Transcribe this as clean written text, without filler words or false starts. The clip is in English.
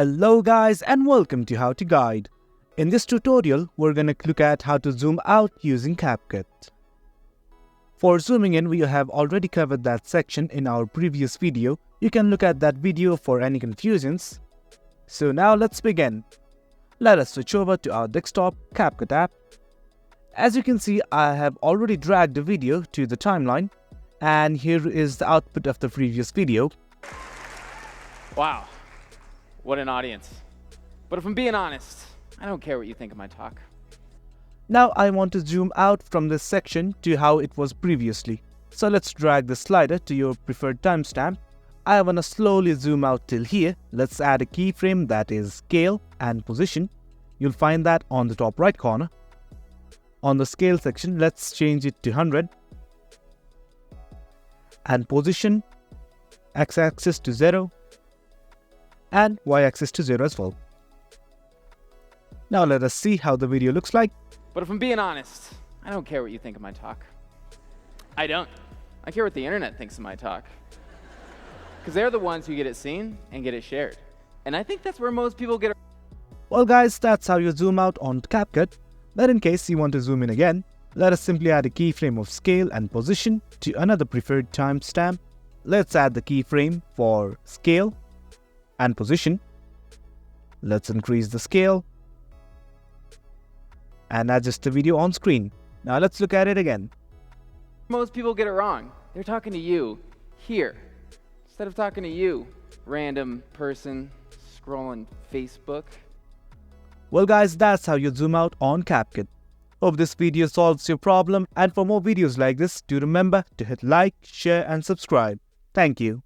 Hello guys and welcome to How to Guide. In this tutorial, we're going to look at how to zoom out using CapCut. For zooming in, we have already covered that section in our previous video. You can look at that video for any confusions. So now let's begin. Let us switch over to our desktop CapCut app. As you can see, I have already dragged the video to the timeline, and here is the output of the previous video. Wow, what an audience. But if I'm being honest, I don't care what you think of my talk. Now I want to zoom out from this section to how it was previously. So let's drag the slider to your preferred timestamp. I want to slowly zoom out till here. Let's add a keyframe, that is scale and position. You'll find that on the top right corner. On the scale section, let's change it to 100. And position, x-axis to 0. And y-axis to 0 as well. Now let us see how the video looks like. But if I'm being honest, I don't care what you think of my talk. I don't. I care what the internet thinks of my talk. Because they're the ones who get it seen and get it shared. And I think that's where most people get it. Well guys, that's how you zoom out on CapCut. But in case you want to zoom in again, let us simply add a keyframe of scale and position to another preferred timestamp. Let's add the keyframe for scale and position. Let's increase the scale and adjust the video on screen. Now let's look at it again. Most people get it wrong. They're talking to you here instead of talking to you, random person scrolling Facebook. Well guys, that's how you zoom out on CapCut. Hope this video solves your problem, and for more videos like this, do remember to hit like, share and subscribe. Thank you.